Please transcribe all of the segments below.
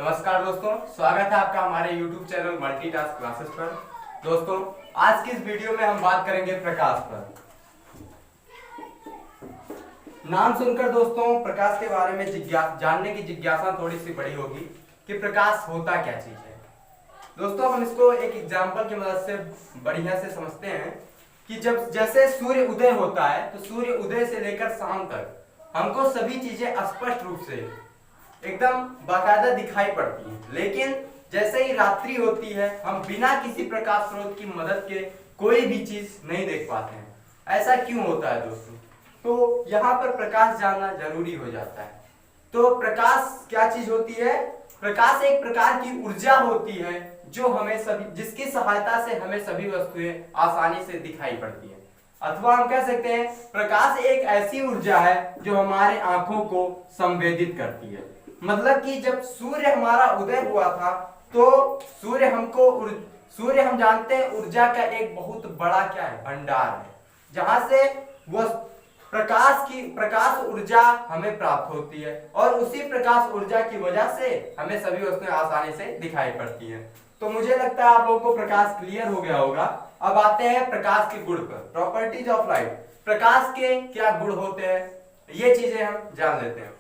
नमस्कार दोस्तों, स्वागत है आपका हमारे YouTube चैनल मल्टीटास्क क्लासेस पर। दोस्तों, आज की इस वीडियो में हम बात करेंगे प्रकाश पर। नाम सुनकर दोस्तों प्रकाश के बारे में जानने की जिज्ञासा थोड़ी सी बड़ी होगी कि प्रकाश होता क्या चीज है। दोस्तों, हम इसको एक एग्जाम्पल की मदद से बढ़िया से समझते हैं कि जब जैसे सूर्य उदय होता है तो सूर्य उदय से लेकर शाम तक हमको सभी चीजें स्पष्ट रूप से एकदम बाकायदा दिखाई पड़ती है, लेकिन जैसे ही रात्रि होती है हम बिना किसी प्रकाश स्रोत की मदद के कोई भी चीज नहीं देख पाते हैं। ऐसा क्यों होता है दोस्तों? तो यहाँ पर प्रकाश जानना जरूरी हो जाता है। तो प्रकाश क्या चीज होती है? प्रकाश एक प्रकार की ऊर्जा होती है जो हमें सभी जिसकी सहायता से हमें सभी वस्तुएं आसानी से दिखाई पड़ती है, अथवा हम कह सकते हैं प्रकाश एक ऐसी ऊर्जा है जो हमारे आंखों को संवेदित करती है। मतलब कि जब सूर्य हमारा उदय हुआ था तो सूर्य हम जानते हैं ऊर्जा का एक बहुत बड़ा क्या है, भंडार है, जहां से वह प्रकाश ऊर्जा हमें प्राप्त होती है और उसी प्रकाश ऊर्जा की वजह से हमें सभी वस्तुएं आसानी से दिखाई पड़ती हैं। तो मुझे लगता है आप लोगों को प्रकाश क्लियर हो गया होगा। अब आते हैं प्रकाश के गुण पर, प्रॉपर्टीज ऑफ लाइट। प्रकाश के क्या गुण होते हैं ये चीजें हम जान लेते हैं।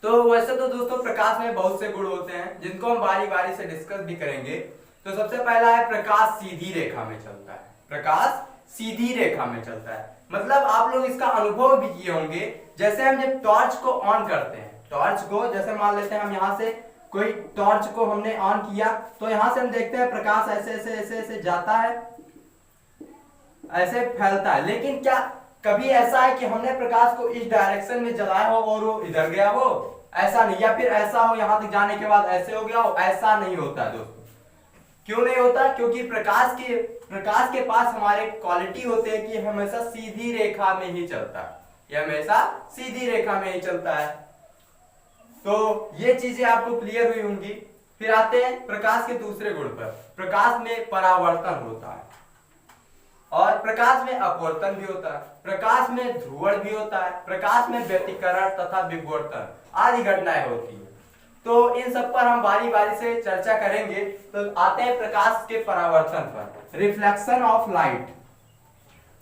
तो वैसे तो दोस्तों प्रकाश में बहुत से गुण होते हैं जिनको हम बारी बारी से डिस्कस भी करेंगे। तो सबसे पहला है प्रकाश सीधी रेखा में चलता है। प्रकाश सीधी रेखा में चलता है मतलब आप लोग इसका अनुभव भी किए होंगे। जैसे हम जब टॉर्च को ऑन करते हैं, टॉर्च को जैसे मान लेते हैं हम यहाँ से कोई टॉर्च को हमने ऑन किया तो यहाँ से हम देखते हैं प्रकाश ऐसे ऐसे ऐसे ऐसे जाता है, ऐसे फैलता है। लेकिन क्या कभी ऐसा है कि हमने प्रकाश को इस डायरेक्शन में जलाया हो और वो इधर गया हो? ऐसा नहीं। या फिर ऐसा हो यहां तक जाने के बाद ऐसे हो गया हो? ऐसा नहीं होता दोस्तों। क्यों नहीं होता? क्योंकि प्रकाश के पास हमारे क्वालिटी होते हैं कि हमेशा सीधी रेखा में ही चलता है, ये हमेशा सीधी रेखा में ही चलता है। तो ये चीजें आपको क्लियर हुई होंगी। फिर आते हैं प्रकाश के दूसरे गुण पर। प्रकाश में परावर्तन होता है और प्रकाश में अपवर्तन भी होता है, प्रकाश में ध्रुवण भी होता है, प्रकाश में व्यतिकरण तथा विवर्तन आदि घटनाएं होती है। तो इन सब पर हम बारी बारी से चर्चा करेंगे। तो आते हैं प्रकाश के परावर्तन पर, रिफ्लेक्शन ऑफ लाइट।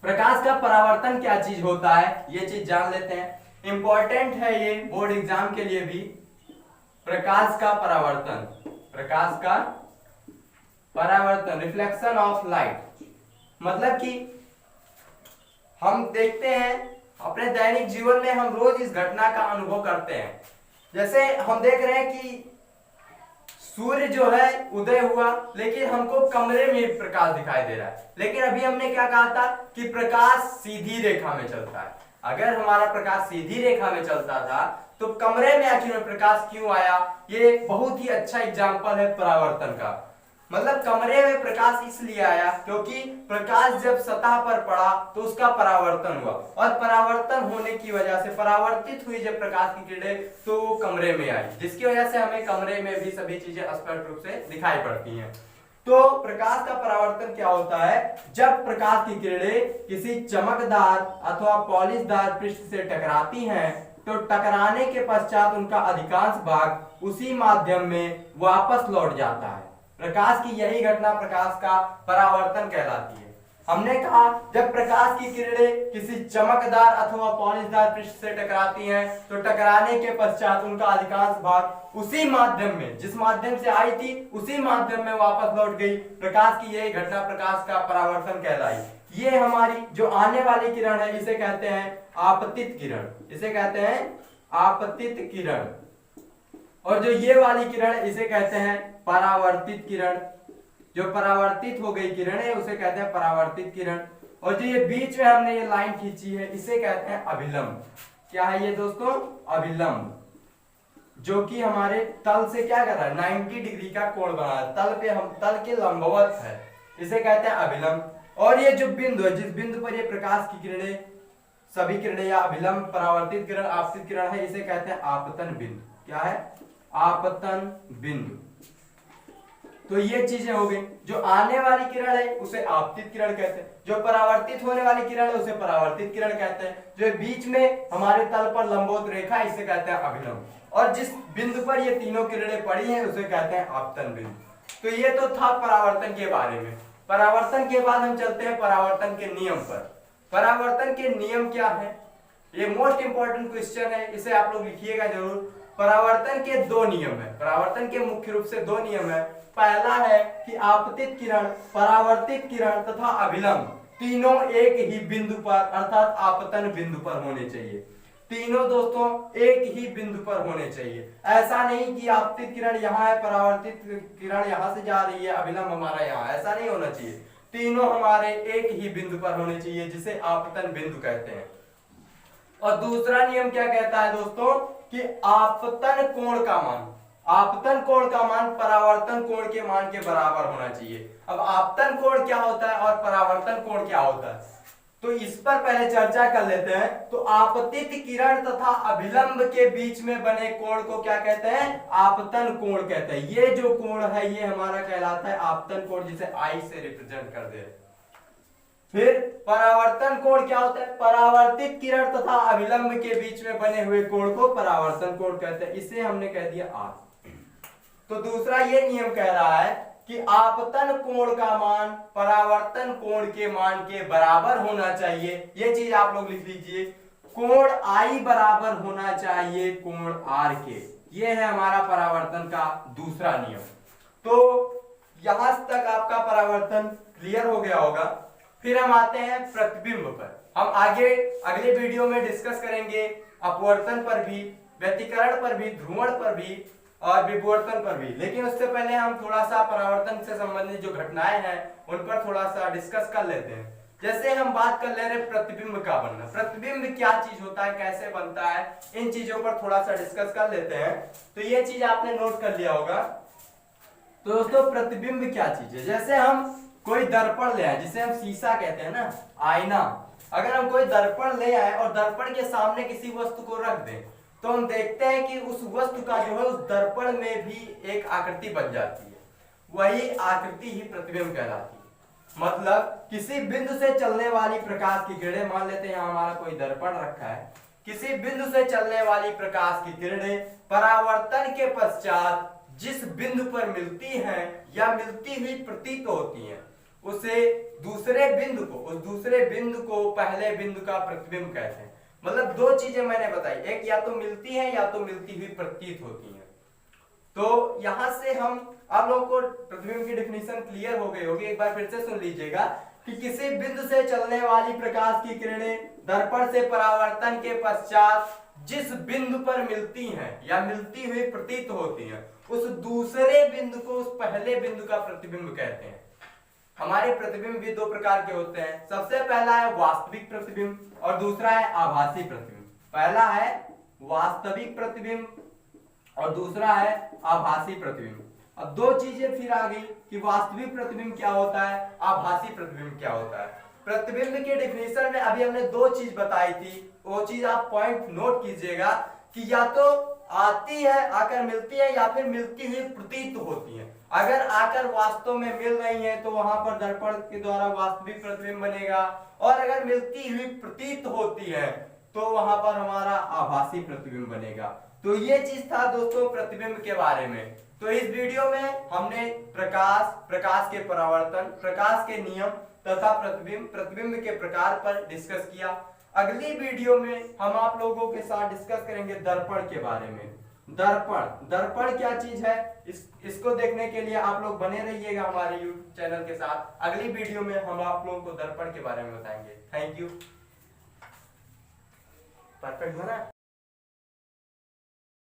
प्रकाश का परावर्तन क्या चीज होता है ये चीज जान लेते हैं। इंपॉर्टेंट है ये बोर्ड एग्जाम के लिए भी। प्रकाश का परावर्तन, प्रकाश का परावर्तन, रिफ्लेक्शन ऑफ लाइट मतलब कि हम देखते हैं अपने दैनिक जीवन में हम रोज इस घटना का अनुभव करते हैं। जैसे हम देख रहे हैं कि सूर्य जो है उदय हुआ लेकिन हमको कमरे में प्रकाश दिखाई दे रहा है, लेकिन अभी हमने क्या कहा था कि प्रकाश सीधी रेखा में चलता है। अगर हमारा प्रकाश सीधी रेखा में चलता था तो कमरे में आखिर में प्रकाश क्यों आया? ये बहुत ही अच्छा एग्जाम्पल है परावर्तन का। मतलब कमरे में प्रकाश इसलिए आया क्योंकि प्रकाश जब सतह पर पड़ा तो उसका परावर्तन हुआ और परावर्तन होने की वजह से परावर्तित हुई जब प्रकाश की किरणें तो वो कमरे में आई, जिसकी वजह से हमें कमरे में भी सभी चीजें स्पष्ट रूप से दिखाई पड़ती हैं। तो प्रकाश का परावर्तन क्या होता है? जब प्रकाश की किरणें किसी चमकदार अथवा पॉलिशदार पृष्ठ से टकराती हैं तो टकराने के पश्चात उनका अधिकांश भाग उसी माध्यम में वापस लौट जाता है। प्रकाश की यही घटना प्रकाश का परावर्तन कहलाती है। हमने कहा जब प्रकाश की किरणें किसी चमकदार अथवा पॉलिशदार पृष्ठ से टकराती हैं तो टकराने के पश्चात उनका अधिकांश भाग उसी माध्यम में, जिस माध्यम से आई थी उसी माध्यम में वापस लौट गई। प्रकाश की यही घटना प्रकाश का परावर्तन कहलाई। ये हमारी जो आने वाली किरण है इसे कहते हैं आपतित किरण, इसे कहते हैं आपतित किरण। और जो ये वाली किरण इसे कहते हैं परावर्तित किरण। जो परावर्तित हो गई किरण है उसे कहते हैं परावर्तित किरण। और जो ये बीच में हमने ये लाइन खींची है इसे कहते हैं अभिलंब। क्या है ये दोस्तों? अभिलंब, जो कि हमारे तल से क्या कर रहा है, 90 डिग्री का कोण बना है, तल के लंबवत है, इसे कहते हैं अभिलंब। और ये जो बिंदु है जिस बिंदु पर ये प्रकाश की किरणें, सभी किरणें या अभिलंब, परावर्तित किरण, आपतित किरण है, इसे कहते हैं आपतन बिंदु। क्या है? आपतन बिंदु। तो ये चीजें हो गई। जो आने वाली किरण है उसे आपतित किरण कहते हैं, जो परावर्तित होने वाली किरण है उसे परावर्तित किरण कहते हैं, जो बीच में हमारे तल पर लंबवत रेखा है इसे कहते हैं अभिलंब, और जिस बिंदु पर ये तीनों किरणें पड़ी हैं उसे कहते हैं आपतन बिंदु। तो ये तो था परावर्तन के बारे में। परावर्तन के बाद हम चलते हैं परावर्तन के नियम पर। परावर्तन के नियम क्या है, ये मोस्ट इंपॉर्टेंट क्वेश्चन है, इसे आप लोग लिखिएगा जरूर। परावर्तन के दो नियम है, परावर्तन के मुख्य रूप से दो नियम है। पहला है कि आपतित किरण, परावर्तित किरण तथा अभिलंब तीनों एक ही बिंदु पर अर्थात आपतन बिंदु पर होने चाहिए। तीनों दोस्तों एक ही बिंदु पर होने चाहिए। ऐसा नहीं कि आपतित किरण यहाँ है, परावर्तित किरण यहाँ से जा रही है, अभिलंब हमारा यहाँ, ऐसा नहीं होना चाहिए। तीनों हमारे एक ही बिंदु पर होने चाहिए जिसे आपतन बिंदु कहते हैं। और दूसरा नियम क्या कहता है दोस्तों कि आपतन कोण का मान, आपतन कोण का मान परावर्तन कोण के मान के बराबर होना चाहिए। अब आपतन कोण क्या होता है और परावर्तन कोण क्या होता है, तो इस पर पहले चर्चा कर लेते हैं। तो आपतित किरण तथा अभिलंब के बीच में बने कोण को क्या कहते हैं, आपतन कोण कहते हैं। ये जो कोण है ये हमारा कहलाता है आपतन कोण, जिसे आई से रिप्रेजेंट कर दे। फिर परावर्तन कोण क्या होता है, परावर्तित किरण तथा अभिलंब के बीच में बने हुए कोण को परावर्तन कोण कहते हैं, इसे हमने कह दिया आर। तो दूसरा ये नियम कह रहा है कि आपतन कोण का मान परावर्तन कोण के मान के बराबर होना चाहिए। ये चीज आप लोग लिख लीजिए, कोण आई बराबर होना चाहिए कोण आर के। ये है हमारा परावर्तन का दूसरा नियम। तो यहां तक आपका परावर्तन क्लियर हो गया होगा। फिर हम आते हैं प्रतिबिंब पर। हम आगे अगले वीडियो में डिस्कस करेंगे अपवर्तन पर भी, व्यतिकरण पर भी, ध्रुवण पर भी और विवर्तन पर भी। लेकिन उससे पहले हम थोड़ा सा परावर्तन से संबंधित जो घटनाएं हैं उन पर थोड़ा सा डिस्कस कर लेते हैं। जैसे हम बात कर ले रहे प्रतिबिंब का बनना, प्रतिबिंब क्या चीज होता है, कैसे बनता है, इन चीजों पर थोड़ा सा डिस्कस कर लेते हैं। तो ये चीज आपने नोट कर लिया होगा। तो दोस्तों प्रतिबिंब क्या चीज है, जैसे हम कोई दर्पण ले आए, जिसे हम शीशा कहते हैं ना, आईना। अगर हम कोई दर्पण ले आए और दर्पण के सामने किसी वस्तु को रख दें तो हम देखते हैं कि उस वस्तु का जो है उस दर्पण में भी एक आकृति बन जाती है, वही आकृति ही प्रतिबिंब कहलाती है। मतलब किसी बिंदु से चलने वाली प्रकाश की किरणें, मान लेते हैं हमारा कोई दर्पण रखा है, किसी बिंदु से चलने वाली प्रकाश की किरणें परावर्तन के पश्चात जिस बिंदु पर मिलती हैं या मिलती हुई प्रतीत होती हैं उसे दूसरे बिंदु को, उस दूसरे बिंदु को पहले बिंदु का प्रतिबिंब कहते हैं। मतलब दो चीजें मैंने बताई, एक या तो मिलती है या तो मिलती हुई प्रतीत होती है। तो यहां से हम आप लोगों को प्रतिबिंब की डेफिनेशन क्लियर हो गई होगी, एक बार फिर से सुन लीजिएगा कि किसी बिंदु से चलने वाली प्रकाश की किरणें दर्पण से परावर्तन के पश्चात जिस बिंदु पर मिलती हैं या मिलती हुई प्रतीत होती हैं उस दूसरे बिंदु को उस पहले बिंदु का प्रतिबिंब कहते हैं। हमारे प्रतिबिंब भी दो प्रकार के होते हैं। सबसे पहला है वास्तविक प्रतिबिंब और दूसरा है आभासी प्रतिबिंब। पहला है वास्तविक प्रतिबिंब और दूसरा है आभासी प्रतिबिंब। अब दो चीजें फिर आ गई कि वास्तविक प्रतिबिंब क्या होता है, आभासी प्रतिबिंब क्या होता है। प्रतिबिंब के डेफिनेशन में अभी हमने दो चीज बताई थी, वो चीज आप पॉइंट नोट कीजिएगा कि या तो आती है, आकर मिलती है, या फिर मिलती हुई प्रतीत होती है। अगर आकर वास्तव में मिल रही है तो वहां पर दर्पण के द्वारा वास्तविक प्रतिबिंब बनेगा, और अगर मिलती हुई प्रतीत होती है तो वहां पर हमारा आभासी प्रतिबिंब बनेगा। तो ये चीज था दोस्तों प्रतिबिंब के बारे में। तो इस वीडियो में हमने प्रकाश, प्रकाश के परावर्तन, प्रकाश के नियम तथा प्रतिबिंब, प्रतिबिंब के प्रकार पर डिस्कस किया। अगली वीडियो में हम आप लोगों के साथ डिस्कस करेंगे दर्पण के बारे में। दर्पण, दर्पण क्या चीज है, इसको देखने के लिए आप लोग बने रहिएगा हमारे YouTube चैनल के साथ। अगली वीडियो में हम आप लोगों को दर्पण के बारे में बताएंगे। Thank you. परफेक्ट बना।